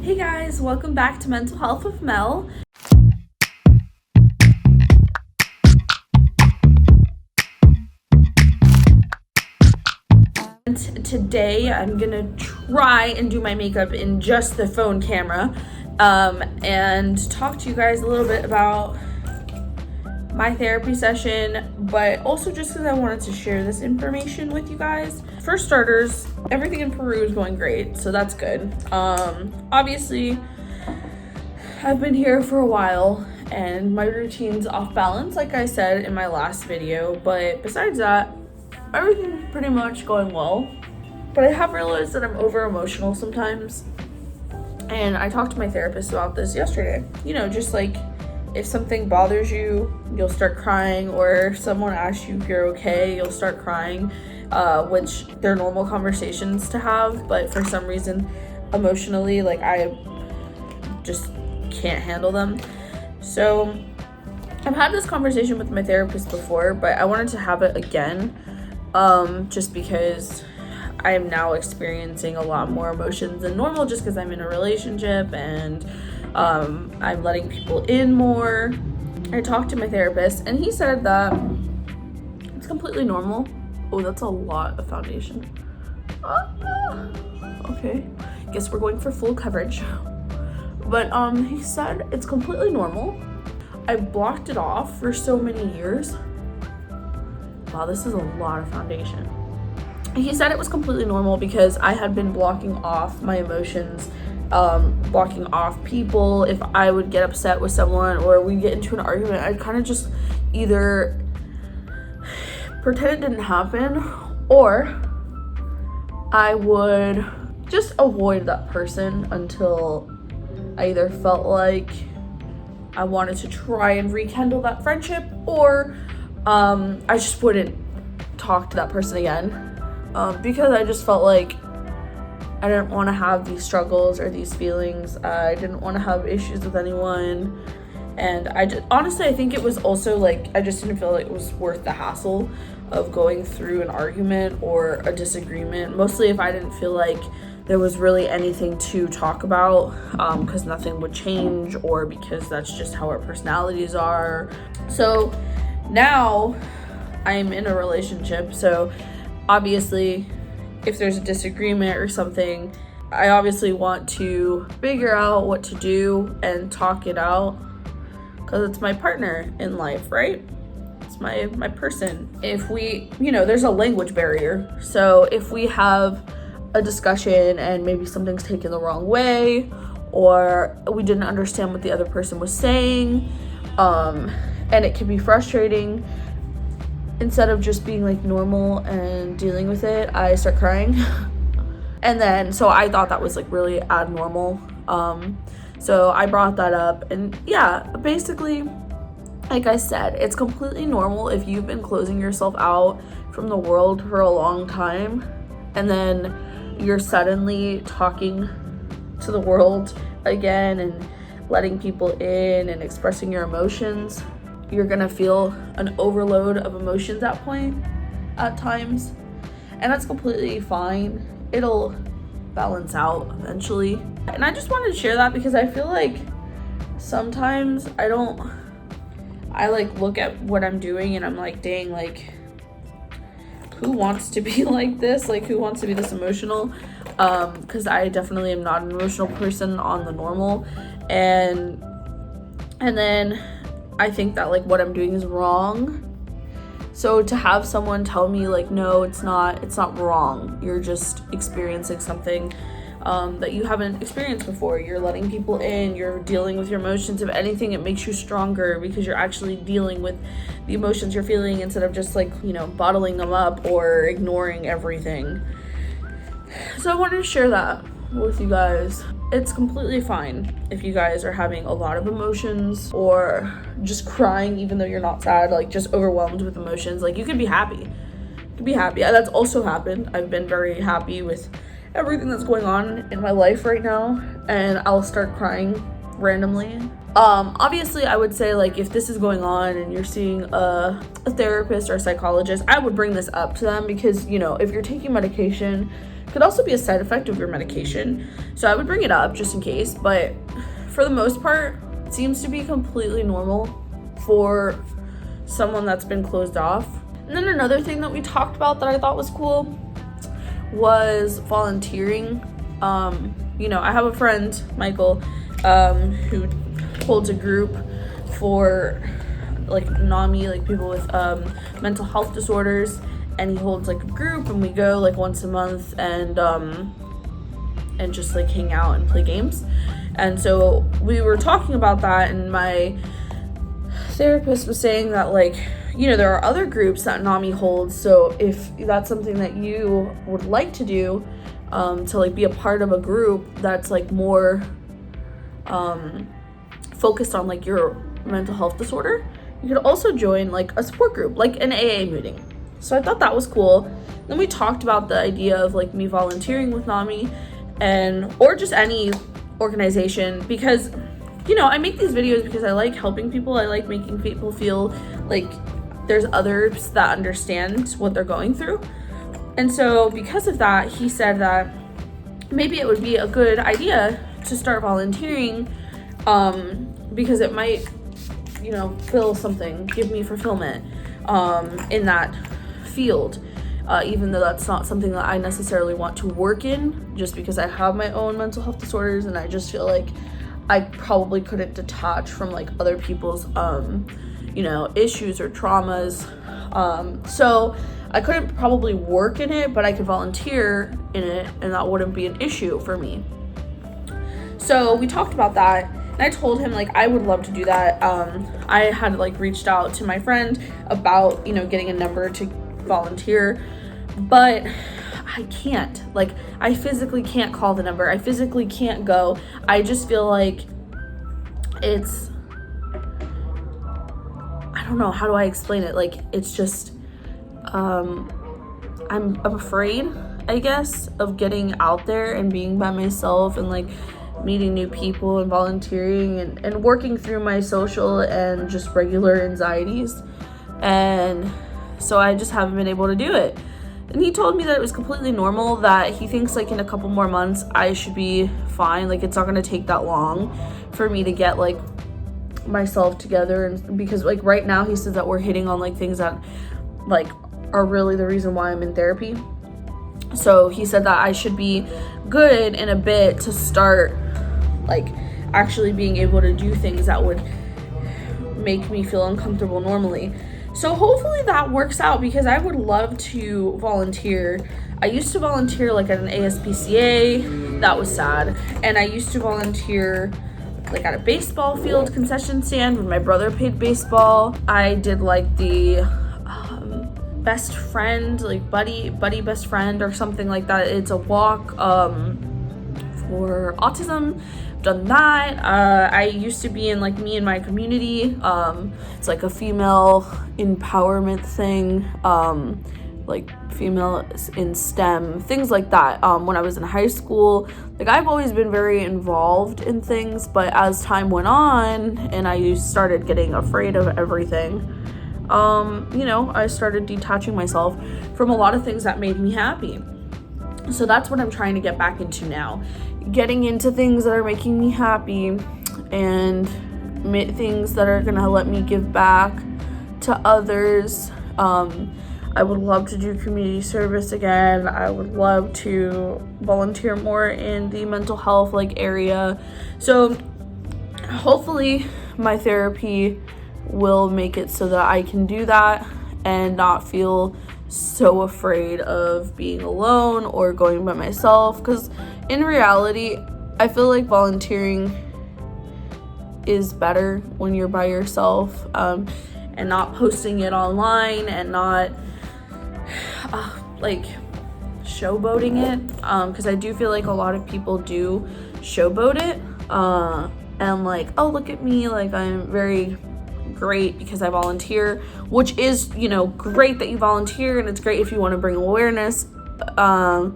Hey guys, welcome back to Mental Health with Mel. And today I'm gonna try and do my makeup in just the phone camera and talk to you guys a little bit about my therapy session, but also just because I wanted to share this information with you guys. For starters, everything in Peru is going great, so that's good. Obviously, I've been here for a while and my routine's off balance, like I said in my last video, but besides that, everything's pretty much going well. But I have realized that I'm over emotional sometimes, and I talked to my therapist about this yesterday. You know, just like if something bothers you, you'll start crying, or if someone asks you if you're okay, you'll start crying, which they're normal conversations to have, but for some reason, emotionally, like I just can't handle them. So I've had this conversation with my therapist before, but I wanted to have it again, just because I am now experiencing a lot more emotions than normal, just because I'm in a relationship and I'm letting people in more. I talked to my therapist and he said that it's completely normal. Oh, that's a lot of foundation. Okay, guess we're going for full coverage. But he said it's completely normal. I've blocked it off for so many years. Wow, this is a lot of foundation. He said it was completely normal because I had been blocking off my emotions, blocking off people. If I would get upset with someone or we get into an argument, I'd kind of just either pretend it didn't happen, or I would just avoid that person until I either felt like I wanted to try and rekindle that friendship, or I just wouldn't talk to that person again, because I just felt like I didn't want to have these struggles or these feelings. I didn't want to have issues with anyone, and honestly, I think it was also like I just didn't feel like it was worth the hassle of going through an argument or a disagreement, mostly if I didn't feel like there was really anything to talk about, because nothing would change, or because that's just how our personalities are. So now I'm in a relationship, so obviously if there's a disagreement or something, I obviously want to figure out what to do and talk it out, because it's my partner in life, right? It's my person. If we, there's a language barrier, so if we have a discussion and maybe something's taken the wrong way, or we didn't understand what the other person was saying, and it can be frustrating, instead of just being like normal and dealing with it, I start crying. And then, so I thought that was like really abnormal. So I brought that up, and yeah, basically, like I said, it's completely normal if you've been closing yourself out from the world for a long time, and then you're suddenly talking to the world again and letting people in and expressing your emotions. You're gonna feel an overload of emotions at times, and that's completely fine. It'll balance out eventually. And I just wanted to share that because I feel like sometimes I like look at what I'm doing and I'm like, dang, like who wants to be like this? Like, who wants to be this emotional? Because I definitely am not an emotional person on the normal, and then I think that like what I'm doing is wrong. So to have someone tell me like, no, it's not wrong. You're just experiencing something that you haven't experienced before. You're letting people in, you're dealing with your emotions. If anything, it makes you stronger because you're actually dealing with the emotions you're feeling instead of just like, bottling them up or ignoring everything. So I wanted to share that with you guys. It's completely fine if you guys are having a lot of emotions or just crying even though you're not sad, like just overwhelmed with emotions. Like you could be happy. That's also happened. I've been very happy with everything that's going on in my life right now, and I'll start crying randomly. Obviously I would say like if this is going on and you're seeing a therapist or a psychologist, I would bring this up to them because if you're taking medication could also be a side effect of your medication. So I would bring it up just in case, but for the most part, it seems to be completely normal for someone that's been closed off. And then another thing that we talked about that I thought was cool was volunteering. I have a friend, Michael, who holds a group for like NAMI, like people with mental health disorders, and he holds like a group, and we go like once a month and just like hang out and play games. And so we were talking about that, and my therapist was saying that like, there are other groups that NAMI holds, so if that's something that you would like to do, to like be a part of a group that's like more focused on like your mental health disorder, you could also join like a support group, like an AA meeting. So I thought that was cool. Then we talked about the idea of like me volunteering with NAMI or just any organization, because I make these videos because I like helping people. I like making people feel like there's others that understand what they're going through. And so because of that, he said that maybe it would be a good idea to start volunteering, because it might, fill something, give me fulfillment in that field, even though that's not something that I necessarily want to work in, just because I have my own mental health disorders, and I just feel like I probably couldn't detach from like other people's issues or traumas. So I couldn't probably work in it, but I could volunteer in it, and that wouldn't be an issue for me. So we talked about that, and I told him like I would love to do that. I had like reached out to my friend about getting a number to volunteer, but I can't. Like, I physically can't call the number. I physically can't go. I just feel like it's, I don't know, how do I explain it? Like, it's just, I'm afraid, I guess, of getting out there and being by myself and like meeting new people and volunteering and working through my social and just regular anxieties. And so I just haven't been able to do it. And he told me that it was completely normal, that he thinks like in a couple more months I should be fine. Like, it's not going to take that long for me to get like myself together. And because like right now he says that we're hitting on like things that like are really the reason why I'm in therapy. So he said that I should be good in a bit to start like actually being able to do things that would make me feel uncomfortable normally. So hopefully that works out, because I would love to volunteer. I used to volunteer like at an ASPCA. That was sad. And I used to volunteer like at a baseball field concession stand when my brother played baseball. I did like the best friend, like buddy best friend or something like that. It's a walk for autism. Done that. I used to be in like Me and My Community. It's like a female empowerment thing, like female in STEM, things like that. When I was in high school, like I've always been very involved in things, but as time went on and I started getting afraid of everything, I started detaching myself from a lot of things that made me happy. So that's what I'm trying to get back into now. Getting into things that are making me happy and things that are gonna let me give back to others. I would love to do community service again. I would love to volunteer more in the mental health like area. So hopefully my therapy will make it so that I can do that and not feel so afraid of being alone or going by myself, because in reality I feel like volunteering is better when you're by yourself, and not posting it online and not like showboating it, because I do feel like a lot of people do showboat it, and like, oh, look at me, like I'm very great because I volunteer, which is, great that you volunteer, and it's great if you want to bring awareness, but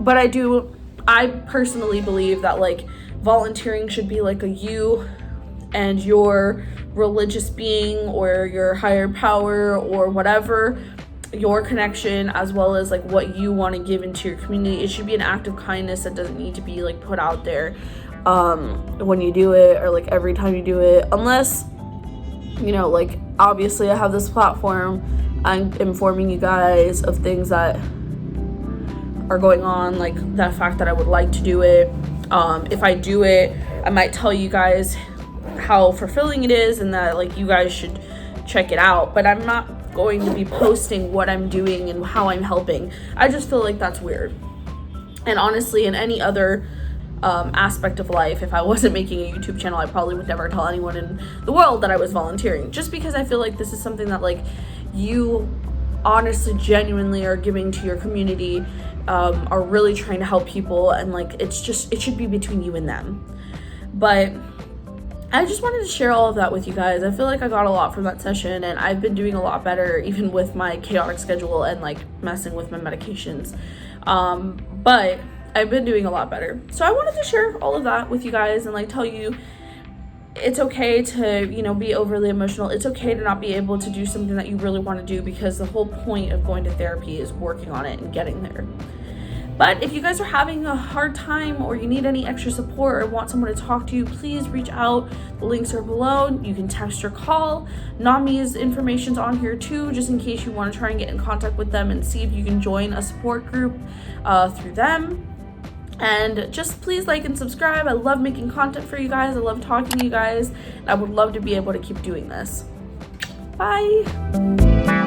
I personally believe that like volunteering should be like a you and your religious being or your higher power or whatever your connection as well as like what you want to give into your community. It should be an act of kindness that doesn't need to be like put out there when you do it, or like every time you do it, unless, you know, like obviously I have this platform, I'm informing you guys of things that are going on, like that fact that I would like to do it. If I do it, I might tell you guys how fulfilling it is and that like you guys should check it out, but I'm not going to be posting what I'm doing and how I'm helping. I just feel like that's weird. And honestly, in any other aspect of life, if I wasn't making a YouTube channel, I probably would never tell anyone in the world that I was volunteering, just because I feel like this is something that like you honestly genuinely are giving to your community, are really trying to help people, and like it should be between you and them. But I just wanted to share all of that with you guys. I feel like I got a lot from that session, and I've been doing a lot better even with my chaotic schedule and like messing with my medications. But I've been doing a lot better. So I wanted to share all of that with you guys and like tell you it's okay to, you know, be overly emotional. It's okay to not be able to do something that you really want to do, because the whole point of going to therapy is working on it and getting there. But if you guys are having a hard time, or you need any extra support, or want someone to talk to you, please reach out. The links are below. You can text or call. Nami's information's on here too, just in case you want to try and get in contact with them and see if you can join a support group through them. And just please like and subscribe. I love making content for you guys. I love talking to you guys. I would love to be able to keep doing this. Bye.